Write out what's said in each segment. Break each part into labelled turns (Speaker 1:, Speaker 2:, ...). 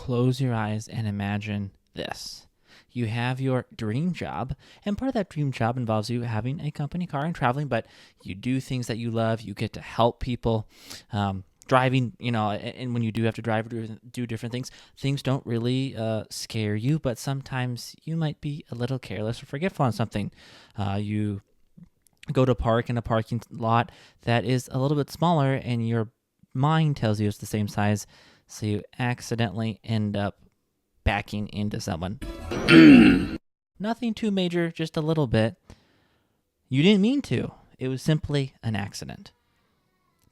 Speaker 1: close your eyes and imagine this. You have your dream job, and part of that dream job involves you having a company car and traveling, but you do things that you love. You get to help people. Driving, and when you do have to drive or do different things, things don't really scare you, but sometimes you might be a little careless or forgetful on something. You go to park in a parking lot that is a little bit smaller, and your mind tells you it's the same size, so you accidentally end up backing into someone. Nothing too major, just a little bit. You didn't mean to. It was simply an accident.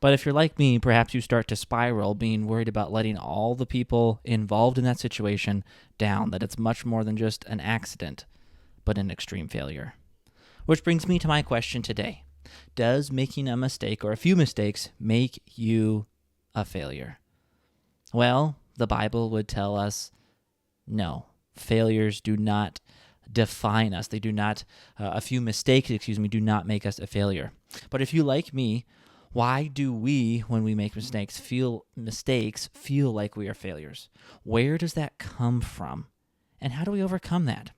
Speaker 1: But if you're like me, perhaps you start to spiral, being worried about letting all the people involved in that situation down, that it's much more than just an accident, but an extreme failure. Which brings me to my question today. Does making a mistake or a few mistakes make you a failure? Well, the Bible would tell us no. Failures do not define us. They do not, a few mistakes, do not make us a failure. But if you, like me, why do we, when we make mistakes, feel like we are failures? Where does that come from? And how do we overcome that?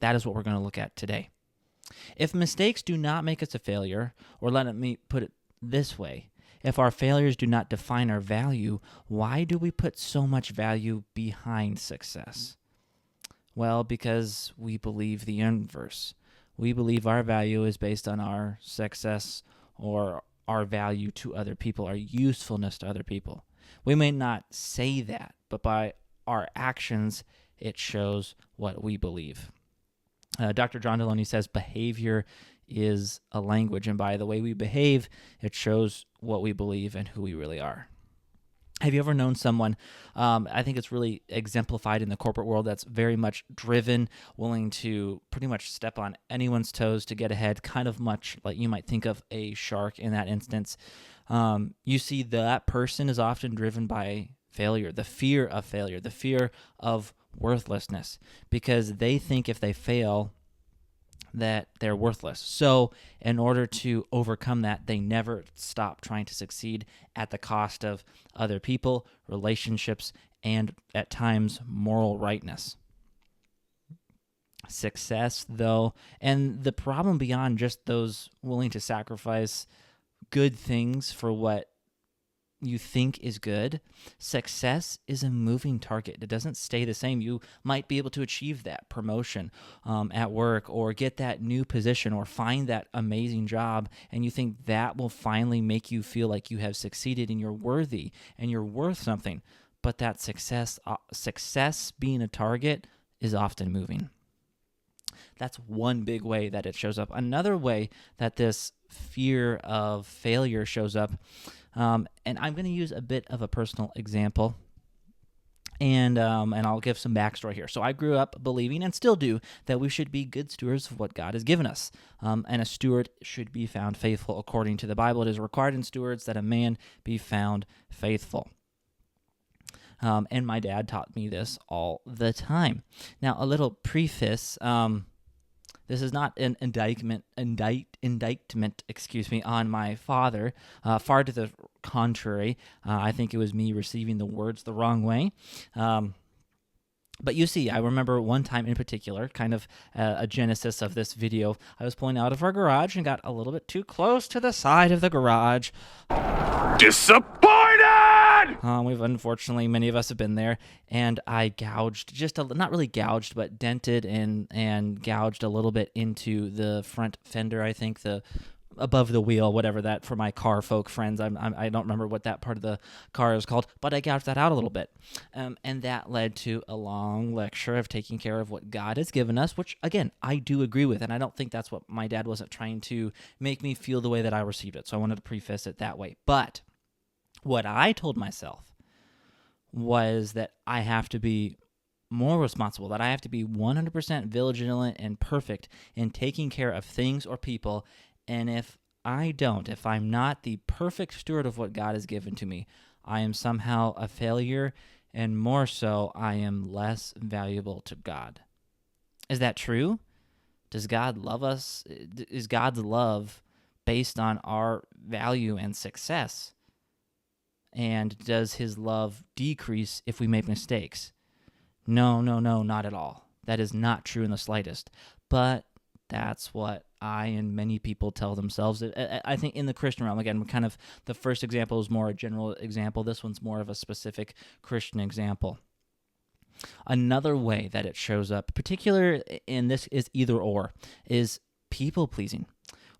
Speaker 1: That is what we're going to look at today. If mistakes do not make us a failure, or let me put it this way, if our failures do not define our value, why do we put so much value behind success? Well, because we believe the inverse. We believe our value is based on our success or our value to other people, our usefulness to other people. We may not say that, but by our actions, it shows what we believe. Dr. John Deloney says behavior is a language, and by the way we behave, it shows what we believe and who we really are. Have you ever known someone, I think it's really exemplified in the corporate world, that's very much driven, willing to pretty much step on anyone's toes to get ahead, kind of much like you might think of a shark in that instance. You see that person is often driven by failure, the fear of failure, the fear of worthlessness, because they think if they fail, that they're worthless. So in order to overcome that, they never stop trying to succeed at the cost of other people, relationships, and at times moral rightness. Success, though, and the problem beyond just those willing to sacrifice good things for what you think is good, success is a moving target. It doesn't stay the same. You might be able to achieve that promotion at work, or get that new position, or find that amazing job, and you think that will finally make you feel like you have succeeded and you're worthy and you're worth something. But that success being a target is often moving. That's one big way that it shows up. Another way that this fear of failure shows up, and I'm going to use a bit of a personal example, and I'll give some backstory here. So I grew up believing, and still do, that we should be good stewards of what God has given us, and a steward should be found faithful. According to the Bible, it is required in stewards that a man be found faithful. And my dad taught me this all the time. Now, a little preface. This is not an indictment, on my father. Far to the contrary, I think it was me receiving the words the wrong way. But you see, I remember one time in particular, kind of a genesis of this video. I was pulling out of our garage and got a little bit too close to the side of the garage.
Speaker 2: Disappointed!
Speaker 1: Unfortunately, many of us have been there, and I gouged, not really gouged, but dented and gouged a little bit into the front fender, I think, above the wheel, whatever that, for my car folk friends. I don't remember what that part of the car is called, but I gouged that out a little bit. And that led to a long lecture of taking care of what God has given us, which, again, I do agree with, and I don't think that's what my dad wasn't trying to make me feel the way that I received it, so I wanted to preface it that way. But what I told myself was that I have to be more responsible, that I have to be 100% vigilant and perfect in taking care of things or people, and if I'm not the perfect steward of what God has given to me, I am somehow a failure, and more so, I am less valuable to God. Is that true? Does God love us? Is God's love based on our value and success? And does his love decrease if we make mistakes? No, no, no, not at all. That is not true in the slightest. But that's what I and many people tell themselves. I think in the Christian realm, again, kind of the first example is more a general example. This one's more of a specific Christian example. Another way that it shows up, particular in this is either or, is people pleasing.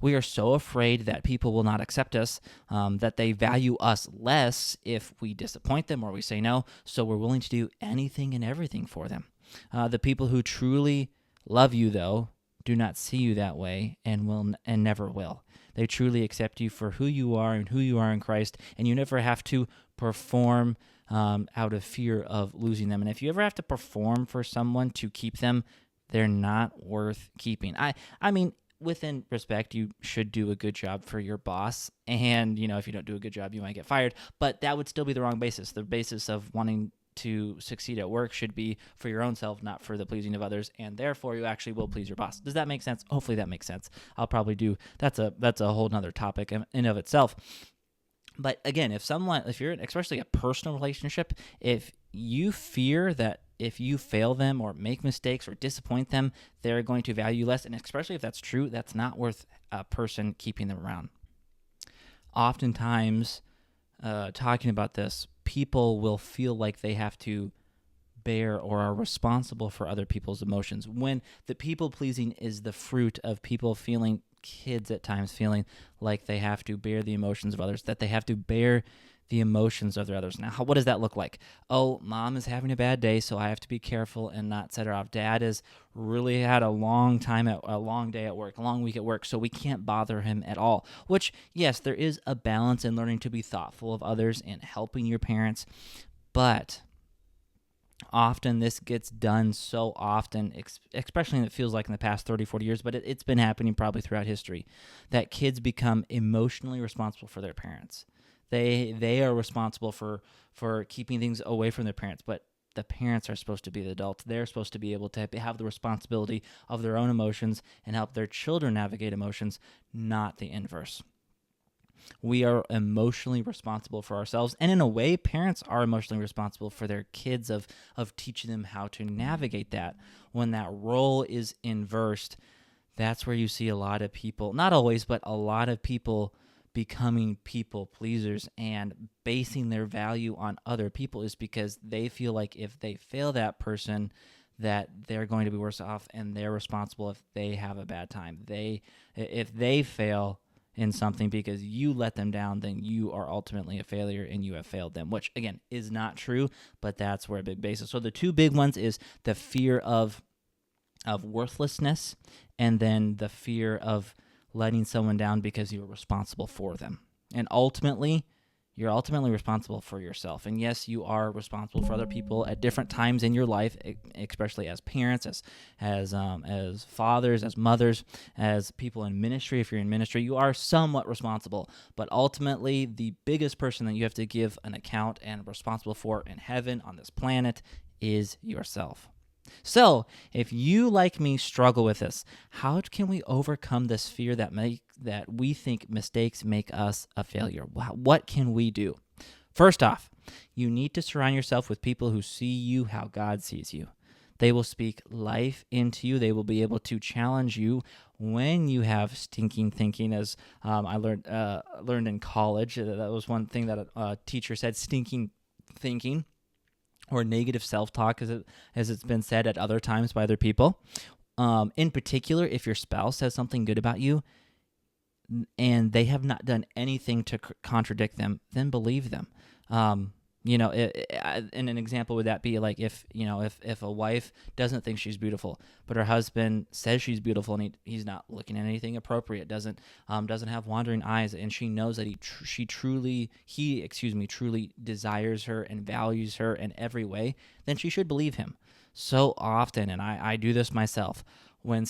Speaker 1: We are so afraid that people will not accept us, that they value us less if we disappoint them or we say no, so we're willing to do anything and everything for them. The people who truly love you, though, do not see you that way and never will. They truly accept you for who you are and who you are in Christ, and you never have to perform out of fear of losing them. And if you ever have to perform for someone to keep them, they're not worth keeping. I mean, within respect, you should do a good job for your boss. And, if you don't do a good job, you might get fired. But that would still be the wrong basis. The basis of wanting to succeed at work should be for your own self, not for the pleasing of others. And therefore, you actually will please your boss. Does that make sense? Hopefully that makes sense. I'll probably do, that's a whole nother topic in of itself. But again, if you're especially a personal relationship, if you fear that if you fail them or make mistakes or disappoint them, they're going to value you less. And especially if that's true, that's not worth a person keeping them around. Oftentimes, talking about this, people will feel like they have to bear or are responsible for other people's emotions, when the people pleasing is the fruit of people kids at times feeling like they have to bear the emotions of others, that they have to bear the emotions of their others. Now, what does that look like? Oh, mom is having a bad day, so I have to be careful and not set her off. Dad has really had a long day at work, a long week at work, so we can't bother him at all. Which, yes, there is a balance in learning to be thoughtful of others and helping your parents, but often this gets done so often, especially it feels like in the past 30, 40 years, but it's been happening probably throughout history, that kids become emotionally responsible for their parents. They are responsible for keeping things away from their parents, but the parents are supposed to be the adults. They're supposed to be able to have the responsibility of their own emotions and help their children navigate emotions, not the inverse. We are emotionally responsible for ourselves, and in a way, parents are emotionally responsible for their kids of teaching them how to navigate that. When that role is inversed, that's where you see a lot of people, not always, but a lot of people becoming people pleasers and basing their value on other people, is because they feel like if they fail that person, that they're going to be worse off and they're responsible if they have a bad time. If they fail in something because you let them down, then you are ultimately a failure and you have failed them, which again is not true, but that's where a big basis. So the two big ones is the fear of worthlessness, and then the fear of letting someone down because you're responsible for them. And ultimately, you're ultimately responsible for yourself. And yes, you are responsible for other people at different times in your life, especially as parents, as fathers, as mothers, as people in ministry. If you're in ministry, you are somewhat responsible. But ultimately, the biggest person that you have to give an account and responsible for in heaven on this planet is yourself. So, if you, like me, struggle with this, how can we overcome this fear that we think mistakes make us a failure? What can we do? First off, you need to surround yourself with people who see you how God sees you. They will speak life into you. They will be able to challenge you when you have stinking thinking, as I learned in college. That was one thing that a teacher said, stinking thinking, or negative self-talk, as it's been said at other times by other people. In particular, if your spouse says something good about you and they have not done anything to contradict them, then believe them. And an example would that be like if a wife doesn't think she's beautiful, but her husband says she's beautiful and he's not looking at anything appropriate, doesn't have wandering eyes, and she knows that he truly desires her and values her in every way, then she should believe him. So often, and I do this myself, when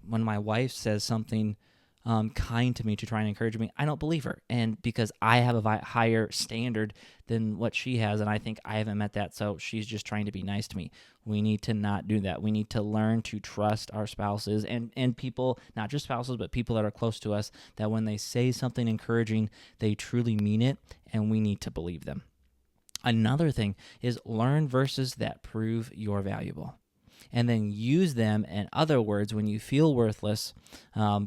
Speaker 1: my wife says something kind to me to try and encourage me, I don't believe her. And because I have a higher standard than what she has, and I think I haven't met that, so she's just trying to be nice to me. We need to not do that. We need to learn to trust our spouses and people, not just spouses, but people that are close to us, that when they say something encouraging, they truly mean it, and we need to believe them. Another thing is learn verses that prove you're valuable, and then use them. In other words, when you feel worthless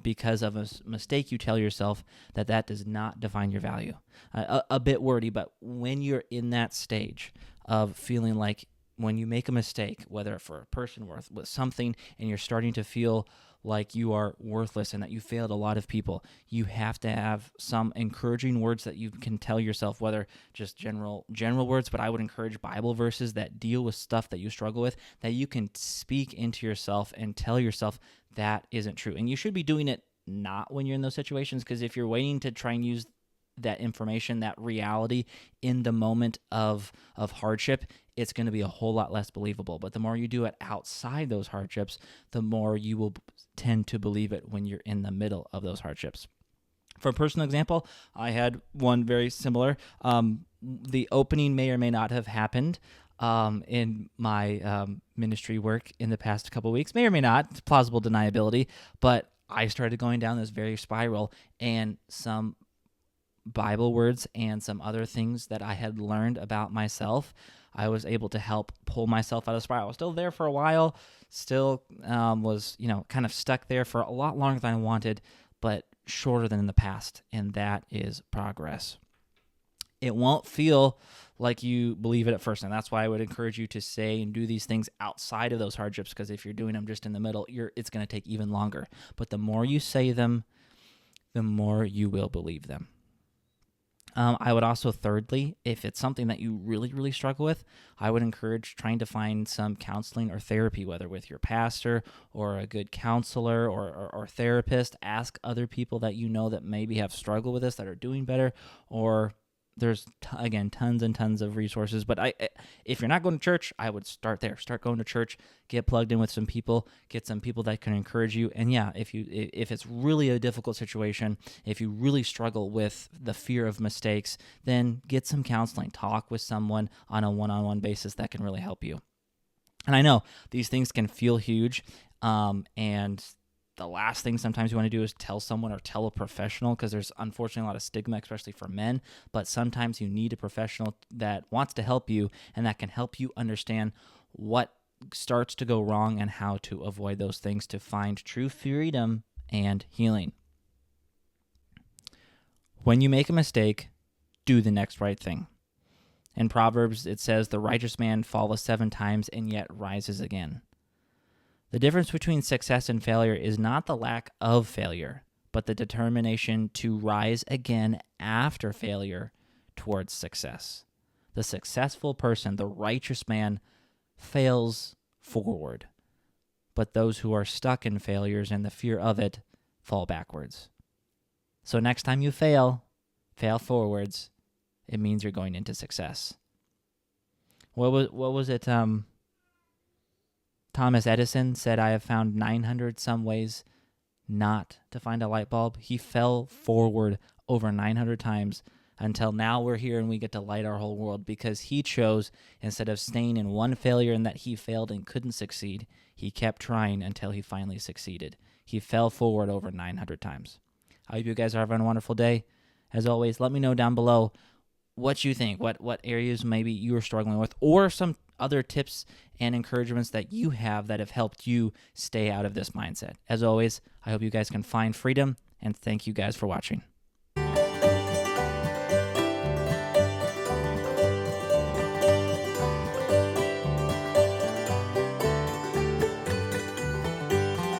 Speaker 1: because of a mistake, you tell yourself that does not define your value. A bit wordy, but when you're in that stage of feeling like when you make a mistake, whether for a person or with something, and you're starting to feel like you are worthless and that you failed a lot of people, you have to have some encouraging words that you can tell yourself, whether just general words, but I would encourage Bible verses that deal with stuff that you struggle with, that you can speak into yourself and tell yourself that isn't true. And you should be doing it not when you're in those situations, because if you're waiting to try and use that information, that reality in the moment of hardship, it's going to be a whole lot less believable. But the more you do it outside those hardships, the more you will tend to believe it when you're in the middle of those hardships. For a personal example, I had one very similar. The opening may or may not have happened in my ministry work in the past couple of weeks. May or may not. It's plausible deniability. But I started going down this very spiral, and some Bible words and some other things that I had learned about myself, I was able to help pull myself out of the spiral. I was still there for a while, still was, kind of stuck there for a lot longer than I wanted, but shorter than in the past, and that is progress. It won't feel like you believe it at first, and that's why I would encourage you to say and do these things outside of those hardships, because if you're doing them just in the middle, it's going to take even longer. But the more you say them, the more you will believe them. I would also, thirdly, if it's something that you really, really struggle with, I would encourage trying to find some counseling or therapy, whether with your pastor or a good counselor or therapist. Ask other people that you know that maybe have struggled with this, that are doing better, or there's, again, tons and tons of resources. But if you're not going to church, I would start there. Start going to church, get plugged in with some people, get some people that can encourage you. And yeah, if it's really a difficult situation, if you really struggle with the fear of mistakes, then get some counseling. Talk with someone on a one-on-one basis that can really help you. And I know these things can feel huge, and the last thing sometimes you want to do is tell someone or tell a professional, because there's unfortunately a lot of stigma, especially for men. But sometimes you need a professional that wants to help you and that can help you understand what starts to go wrong and how to avoid those things to find true freedom and healing. When you make a mistake, do the next right thing. In Proverbs, it says, "The righteous man falleth 7 times and yet rises again." The difference between success and failure is not the lack of failure, but the determination to rise again after failure towards success. The successful person, the righteous man, fails forward, but those who are stuck in failures and the fear of it fall backwards. So next time you fail forwards, it means you're going into success. What was it? Thomas Edison said, "I have found 900 some ways not to find a light bulb." He fell forward over 900 times until now we're here and we get to light our whole world, because he chose, instead of staying in one failure and that he failed and couldn't succeed, he kept trying until he finally succeeded. He fell forward over 900 times. I hope you guys are having a wonderful day. As always, let me know down below what you think, what areas maybe you're struggling with, or some other tips and encouragements that you have that have helped you stay out of this mindset. As always, I hope you guys can find freedom, and thank you guys for watching.